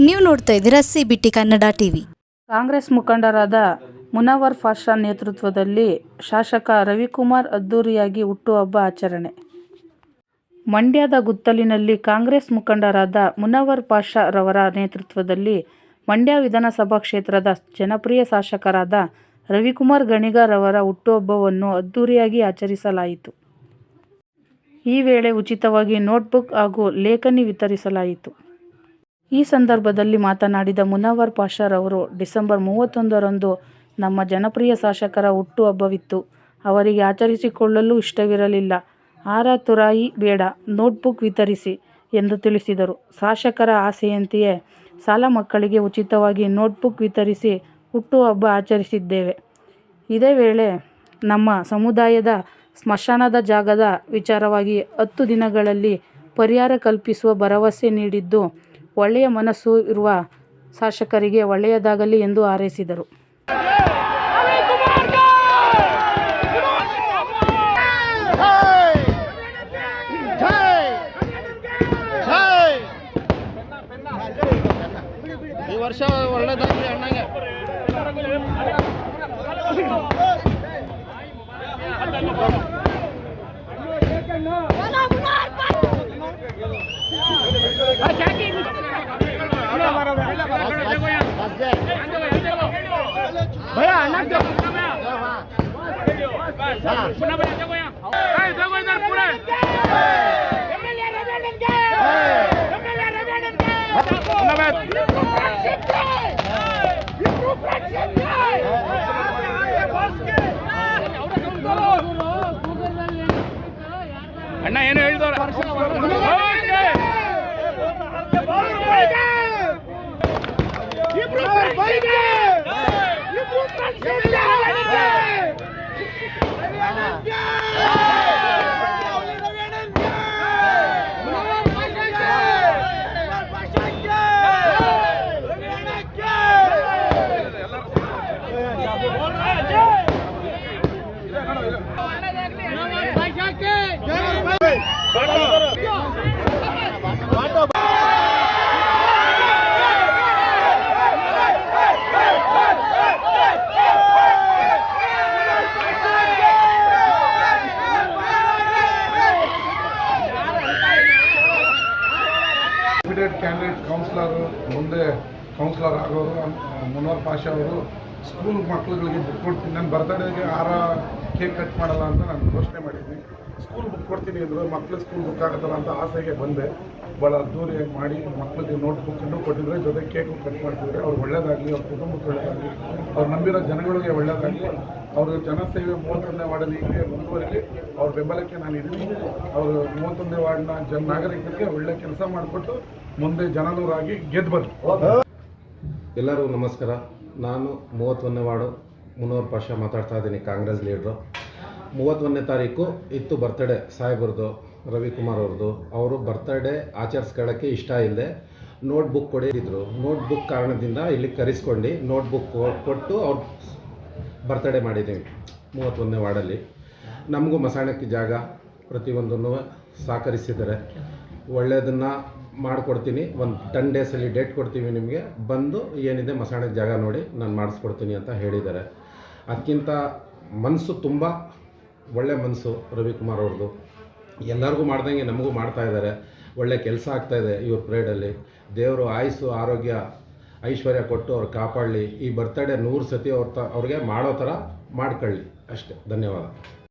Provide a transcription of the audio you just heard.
ನೀವು ನೋಡ್ತಾ ಇದ್ದೀರಾ CBT ಕನ್ನಡ ಟಿವಿ. ಕಾಂಗ್ರೆಸ್ ಮುಖಂಡರಾದ ಮುನವರ್ ಪಾಷಾ ನೇತೃತ್ವದಲ್ಲಿ ಶಾಸಕ ರವಿಕುಮಾರ್ ಅದ್ದೂರಿಯಾಗಿ ಹುಟ್ಟುಹಬ್ಬ ಆಚರಣೆ. ಮಂಡ್ಯದ ಗುತ್ತಲಿನಲ್ಲಿ ಕಾಂಗ್ರೆಸ್ ಮುಖಂಡರಾದ ಮುನವರ್ ಪಾಷಾ ರವರ ನೇತೃತ್ವದಲ್ಲಿ ಮಂಡ್ಯ ವಿಧಾನಸಭಾ ಕ್ಷೇತ್ರದ ಜನಪ್ರಿಯ ಶಾಸಕರಾದ ರವಿಕುಮಾರ್ ಗಣಿಗ ರವರ ಹುಟ್ಟುಹಬ್ಬವನ್ನು ಅದ್ದೂರಿಯಾಗಿ ಆಚರಿಸಲಾಯಿತು. ಈ ವೇಳೆ ಉಚಿತವಾಗಿ ನೋಟ್ಬುಕ್ ಹಾಗೂ ಲೇಖನಿ ವಿತರಿಸಲಾಯಿತು. ಈ ಸಂದರ್ಭದಲ್ಲಿ ಮಾತನಾಡಿದ ಮುನವರ್ ಪಾಷಾ ರವರು, ಡಿಸೆಂಬರ್ 31ರಂದು ನಮ್ಮ ಜನಪ್ರಿಯ ಶಾಸಕರ ಹುಟ್ಟುಹಬ್ಬವಿತ್ತು. ಅವರಿಗೆ ಆಚರಿಸಿಕೊಳ್ಳಲು ಇಷ್ಟವಿರಲಿಲ್ಲ. ಹಾರ ತುರಾಯಿ ಬೇಡ, ನೋಟ್ಬುಕ್ ವಿತರಿಸಿ ಎಂದು ತಿಳಿಸಿದರು. ಶಾಸಕರ ಆಸೆಯಂತೆಯೇ ಶಾಲಾ ಮಕ್ಕಳಿಗೆ ಉಚಿತವಾಗಿ ನೋಟ್ಬುಕ್ ವಿತರಿಸಿ ಹುಟ್ಟುಹಬ್ಬ ಆಚರಿಸಿದ್ದೇವೆ. ಇದೇ ವೇಳೆ ನಮ್ಮ ಸಮುದಾಯದ ಸ್ಮಶಾನದ ಜಾಗದ ವಿಚಾರವಾಗಿ 10 ದಿನಗಳಲ್ಲಿ ಪರಿಹಾರ ಕಲ್ಪಿಸುವ ಭರವಸೆ ನೀಡಿದ್ದು, ಒಳ್ಳೆಯ ಮನಸ್ಸು ಇರುವ ಶಾಸಕರಿಗೆ ಒಳ್ಳೆಯದಾಗಲಿ ಎಂದು ಹಾರೈಸಿದರು. ಈ ವರ್ಷ ಒಳ್ಳೆದಾಗಲಿ ಅಣ್ಣಗೆ. ಅಣ್ಣ ಏನು ಹೇಳಿದವ್ರ ಕ್ಯಾಂಡಿಡೇಟ್ ಕೌನ್ಸಿಲರ್ ಮುಂದೆ ಕೌನ್ಸಿಲರ್ ಆಗೋರು ಮುನವರ್ ಪಾಷಾ ಅವರು ಸ್ಕೂಲ್ ಮಕ್ಕಳುಗಳಿಗೆ ಬುಕ್ ಕೊಡ್ತೀನಿ. ನನ್ನ ಬರ್ತಡೇಗೆ ಕೇಕ್ ಕಟ್ ಮಾಡಲ್ಲ ಅಂತ ನಾನು ಘೋಷಣೆ ಮಾಡಿದ್ದೀನಿ. ಸ್ಕೂಲ್ ಬುಕ್ ಕೊಡ್ತೀನಿ ಅಂದರು. ಮಕ್ಕಳು ಸ್ಕೂಲ್ ಬುಕ್ ಆಗುತ್ತಲ್ಲ ಅಂತ ಆಸೆಗೆ ಬಂದೆ. ಭಾಳ ಅದ್ದೂರಿಯಾಗಿ ಮಾಡಿ ಮಕ್ಕಳಿಗೆ ನೋಟ್ ಬುಕ್ಕನ್ನು ಕೊಟ್ಟಿದ್ರೆ, ಜೊತೆ ಕೇಕು ಕಟ್ ಮಾಡ್ತಿದ್ರೆ. ಅವ್ರು ಒಳ್ಳೇದಾಗಲಿ, ಅವ್ರ ಕುಟುಂಬಕ್ಕೆ ಒಳ್ಳೇದಾಗಲಿ, ಅವ್ರು ನಂಬಿರೋ ಜನಗಳಿಗೆ ಒಳ್ಳೇದಾಗಲಿ. ಅವ್ರ ಜನಸೇವೆ 31ನೇ ವಾರ್ಡಲ್ಲಿ ಹೀಗೆ ಮುಂದುವರಿಲಿ. ಅವ್ರ ಬೆಂಬಲಕ್ಕೆ ನಾನು ಇದ್ದೀನಿ. ಅವರು 31ನೇ ವಾರ್ಡ್ನ ನಾಗರಿಕರಿಗೆ ಒಳ್ಳೆ ಕೆಲಸ ಮಾಡಿಕೊಟ್ಟು ಮುಂದೆ ಜನನೂರಾಗಿ ಗೆದ್ದು ಬರಲಿ. ಎಲ್ಲರಿಗೂ ನಮಸ್ಕಾರ. ನಾನು 31ನೇ ವಾರ್ಡು ಮುನವರ್ ಪಾಷಾ ಮಾತಾಡ್ತಾ ಇದ್ದೀನಿ, ಕಾಂಗ್ರೆಸ್ ಲೀಡ್ರು. 31ನೇ ತಾರೀಕು ಇತ್ತು ಬರ್ತ್ಡೇ ಸಾಹೇಬ್ರದ್ದು, ರವಿಕುಮಾರ್ ಅವ್ರದ್ದು. ಅವರು ಬರ್ತ್ಡೇ ಆಚರಿಸ್ಕೊಳ್ಳೋಕ್ಕೆ ಇಷ್ಟ ಇಲ್ಲದೆ ನೋಟ್ಬುಕ್ ಕೊಡಿದ್ರು. ನೋಟ್ಬುಕ್ ಕಾರಣದಿಂದ ಇಲ್ಲಿ ಕರೆಸ್ಕೊಂಡು ನೋಟ್ಬುಕ್ ಕೊಟ್ಟು ಅವ್ರು ಬರ್ತ್ಡೇ ಮಾಡಿದ್ದೀವಿ 31ನೇ ವಾರ್ಡಲ್ಲಿ. ನಮಗೂ ಮಸಾಣಕ್ಕೆ ಜಾಗ ಪ್ರತಿಯೊಂದನ್ನು ಸಹಕರಿಸಿದ್ದಾರೆ. ಒಳ್ಳೆಯದನ್ನು ಮಾಡಿಕೊಡ್ತೀನಿ. ಒಂದು 10 ಡೇಸಲ್ಲಿ ಡೇಟ್ ಕೊಡ್ತೀವಿ ನಿಮಗೆ, ಬಂದು ಏನಿದೆ ಮಸಾಣಕ್ಕೆ ಜಾಗ ನೋಡಿ ನಾನು ಮಾಡಿಸ್ಕೊಡ್ತೀನಿ ಅಂತ ಹೇಳಿದ್ದಾರೆ. ಅದಕ್ಕಿಂತ ಮನಸ್ಸು ತುಂಬ ಒಳ್ಳೆ ಮನಸ್ಸು ರವಿಕುಮಾರ್ ಅವ್ರದ್ದು. ಎಲ್ಲರಿಗೂ ಮಾಡ್ದಂಗೆ ನಮಗೂ ಮಾಡ್ತಾಯಿದ್ದಾರೆ. ಒಳ್ಳೆ ಕೆಲಸ ಆಗ್ತಾಯಿದೆ ಇವ್ರ ಪ್ರೇಡಲ್ಲಿ. ದೇವರು ಆಯುಸ್ಸು ಆರೋಗ್ಯ ಐಶ್ವರ್ಯ ಕೊಟ್ಟು ಅವ್ರು ಕಾಪಾಡಲಿ. ಈ ಬರ್ತ್ಡೇ 100 ಸತಿ ಅವ್ರಿಗೆ ಮಾಡೋ ಥರ ಮಾಡ್ಕೊಳ್ಳಿ ಅಷ್ಟೇ. ಧನ್ಯವಾದ.